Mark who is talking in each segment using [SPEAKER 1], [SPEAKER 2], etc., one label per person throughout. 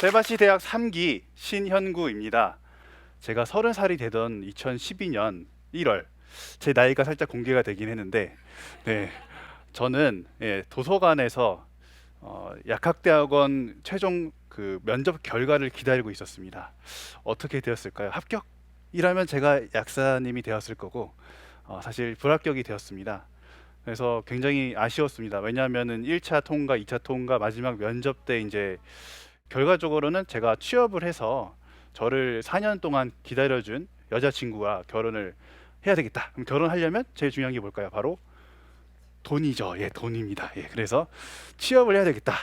[SPEAKER 1] 세바시 대학 3기 신현구입니다. 제가 30살이 되던 2012년 1월, 제 나이가 살짝 공개가 되긴 했는데, 네, 저는 도서관에서 약학대학원 최종 그 면접 결과를 기다리고 있었습니다. 어떻게 되었을까요? 합격이라면 제가 약사님이 되었을 거고, 사실 불합격이 되었습니다. 그래서 굉장히 아쉬웠습니다. 왜냐하면은 1차 통과, 2차 통과, 마지막 면접 때 이제 결과적으로는 제가 취업을 해서 저를 4년 동안 기다려준 여자친구와 결혼을 해야 되겠다. 그럼 결혼하려면 제일 중요한 게 뭘까요? 바로 돈이죠. 예, 돈입니다. 예, 그래서 취업을 해야 되겠다.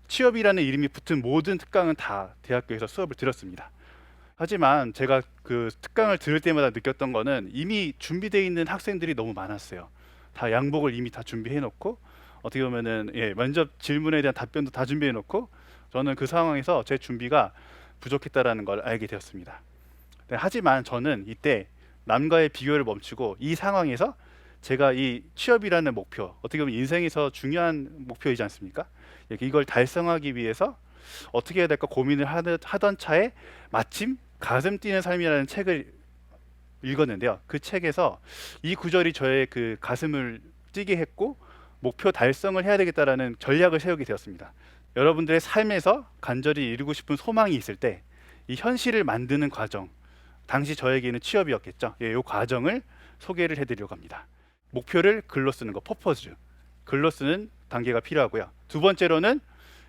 [SPEAKER 1] 취업이라는 이름이 붙은 모든 특강은 다 대학교에서 수업을 들었습니다. 하지만 제가 그 특강을 들을 때마다 느꼈던 거는 이미 준비되어 있는 학생들이 너무 많았어요. 다 양복을 이미 다 준비해 놓고 어떻게 보면은 면접 질문에 대한 답변도 다 준비해 놓고 저는 그 상황에서 제 준비가 부족했다라는 걸 알게 되었습니다. 네, 하지만 저는 이때 남과의 비교를 멈추고 이 상황에서 제가 이 취업이라는 목표, 어떻게 보면 인생에서 중요한 목표이지 않습니까? 이걸 달성하기 위해서 어떻게 해야 될까 고민을 하던 차에 마침 가슴 뛰는 삶이라는 책을 읽었는데요. 그 책에서 이 구절이 저의 그 가슴을 뛰게 했고 목표 달성을 해야 되겠다라는 전략을 세우게 되었습니다. 여러분들의 삶에서 간절히 이루고 싶은 소망이 있을 때 이 현실을 만드는 과정, 당시 저에게는 취업이었겠죠. 이 과정을 소개를 해드리려고 합니다. 목표를 글로 쓰는 거, 퍼포즈, 글로 쓰는 단계가 필요하고요. 두 번째로는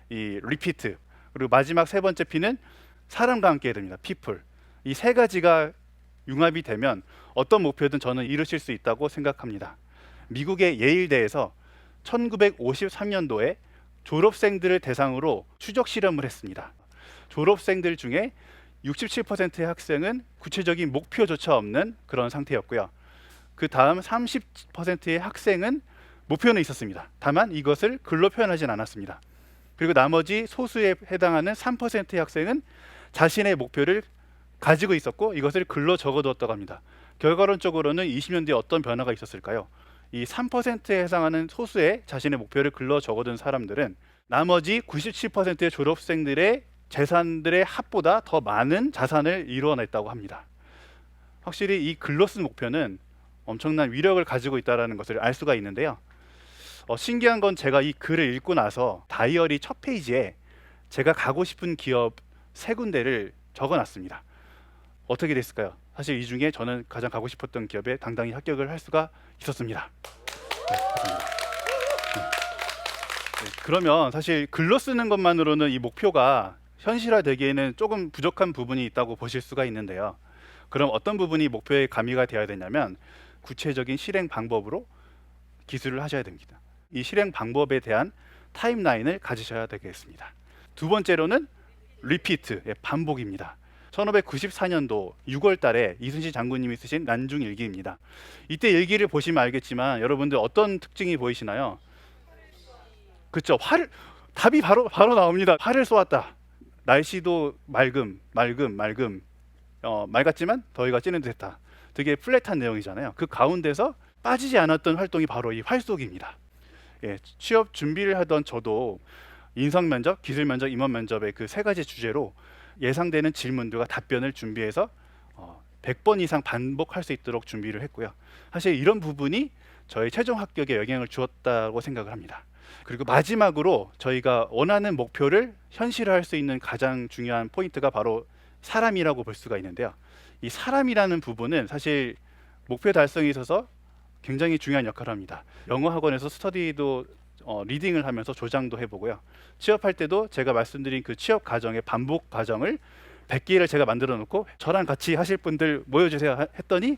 [SPEAKER 1] 이 리피트, 그리고 마지막 세 번째 P는 사람과 함께 해야 됩니다. people. 이 세 가지가 융합이 되면 어떤 목표든 저는 이루실 수 있다고 생각합니다. 미국의 예일대에서 1953년도에 졸업생들을 대상으로 추적 실험을 했습니다. 졸업생들 중에 67%의 학생은 구체적인 목표조차 없는 그런 상태였고요. 그 다음 30%의 학생은 목표는 있었습니다. 다만 이것을 글로 표현하진 않았습니다. 그리고 나머지 소수에 해당하는 3%의 학생은 자신의 목표를 가지고 있었고 이것을 글로 적어두었다고 합니다. 결과론적으로는 20년 뒤에 어떤 변화가 있었을까요? 이 3%에 해당하는 소수의 자신의 목표를 글로 적어둔 사람들은 나머지 97%의 졸업생들의 재산들의 합보다 더 많은 자산을 이루어냈다고 합니다. 확실히 이 글로 쓴 목표는 엄청난 위력을 가지고 있다는 것을 알 수가 있는데요. 신기한 건 제가 이 글을 읽고 나서 다이어리 첫 페이지에 제가 가고 싶은 기업 세 군데를 적어놨습니다. 어떻게 됐을까요? 사실 이 중에 저는 가장 가고 싶었던 기업에 당당히 합격을 할 수가 있었습니다. 네, 그러면 사실 글로 쓰는 것만으로는 이 목표가 현실화되기에는 조금 부족한 부분이 있다고 보실 수가 있는데요. 그럼 어떤 부분이 목표에 가미가 되어야 되냐면 구체적인 실행 방법으로 기술을 하셔야 됩니다. 이 실행 방법에 대한 타임라인을 가지셔야 되겠습니다. 두 번째로는 리피트, 반복입니다. 1594년도 6월 달에 이순신 장군님이 쓰신 난중 일기입니다. 이때 일기를 보시면 알겠지만 여러분들 어떤 특징이 보이시나요? 그렇죠. 답이 바로 나옵니다. 활을 쏘았다. 날씨도 맑음. 맑았지만 더위가 찌는 듯했다. 되게 플랫한 내용이잖아요. 그 가운데서 빠지지 않았던 활동이 바로 이 활쏘기입니다. 취업 준비를 하던 저도 인성 면접, 기술 면접, 임원 면접의 그 세 가지 주제로 예상되는 질문들과 답변을 준비해서 100번 이상 반복할 수 있도록 준비를 했고요. 사실 이런 부분이 저희 최종 합격에 영향을 주었다고 생각을 합니다. 그리고 마지막으로 저희가 원하는 목표를 현실화할 수 있는 가장 중요한 포인트가 바로 사람이라고 볼 수가 있는데요. 이 사람이라는 부분은 사실 목표 달성에 있어서 굉장히 중요한 역할을 합니다. 영어 학원에서 스터디도 리딩을 하면서 조장도 해보고요. 취업할 때도 제가 말씀드린 그 취업 과정의 반복 과정을 100개를 제가 만들어 놓고 저랑 같이 하실 분들 모여주세요 했더니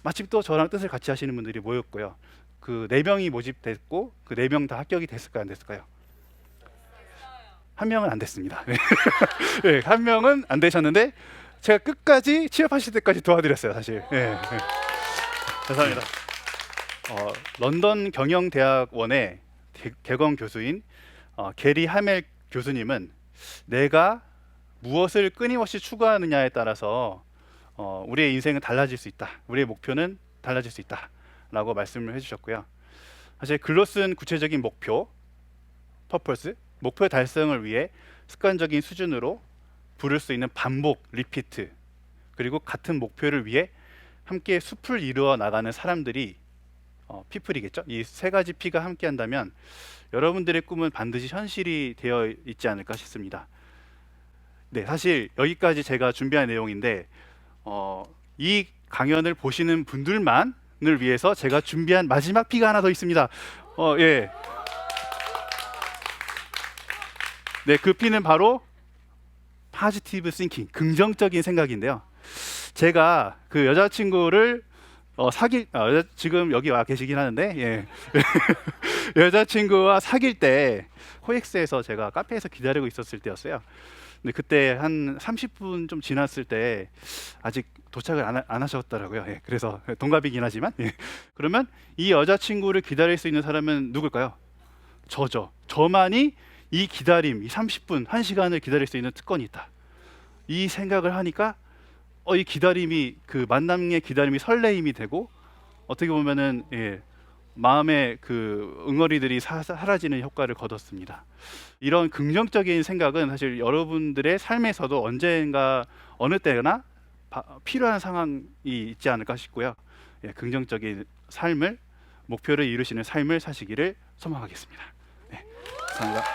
[SPEAKER 1] 마침 또 저랑 뜻을 같이 하시는 분들이 모였고요. 그 4명이 모집됐고 그 4명 다 합격이 됐을까요, 안 됐을까요? 한 명은 안 됐습니다. 네, 한 명은 안 되셨는데 제가 끝까지 취업하실 때까지 도와드렸어요, 사실. 감사합니다. 런던 경영대학원의 개건 교수인 게리 하멜 교수님은 내가 무엇을 끊임없이 추구하느냐에 따라서 우리의 인생은 달라질 수 있다. 우리의 목표는 달라질 수 있다. 라고 말씀을 해주셨고요. 사실 글로 쓴 구체적인 목표, 퍼포스, 목표 달성을 위해 습관적인 수준으로 부를 수 있는 반복, 리피트, 그리고 같은 목표를 위해 함께 숲을 이루어 나가는 사람들이 피플이겠죠. 이 세 가지 P가 함께 한다면 여러분들의 꿈은 반드시 현실이 되어 있지 않을까 싶습니다. 네, 사실 여기까지 제가 준비한 내용인데 이 강연을 보시는 분들만을 위해서 제가 준비한 마지막 P가 하나 더 있습니다. 예. 네, 그 P는 바로 포지티브 싱킹, 긍정적인 생각인데요. 제가 그 여자친구를 지금 여기 와 계시긴 하는데, 예. 여자친구와 사귈 때 코엑스에서 제가 카페에서 기다리고 있었을 때였어요. 근데 그때 한 30분 좀 지났을 때 아직 도착을 안 하셨더라고요. 예. 그래서 동갑이긴 하지만, 예. 그러면 이 여자친구를 기다릴 수 있는 사람은 누굴까요? 저죠. 저만이 이 기다림, 이 30분, 1시간을 기다릴 수 있는 특권이 있다. 이 생각을 하니까 이 기다림이, 그 만남의 기다림이 설레임이 되고, 어떻게 보면은 마음의 그 응어리들이 사라지는 효과를 거뒀습니다. 이런 긍정적인 생각은 사실 여러분들의 삶에서도 언젠가 어느 때나 필요한 상황이 있지 않을까 싶고요. 긍정적인 삶을, 목표를 이루시는 삶을 사시기를 소망하겠습니다. 네, 감사합니다.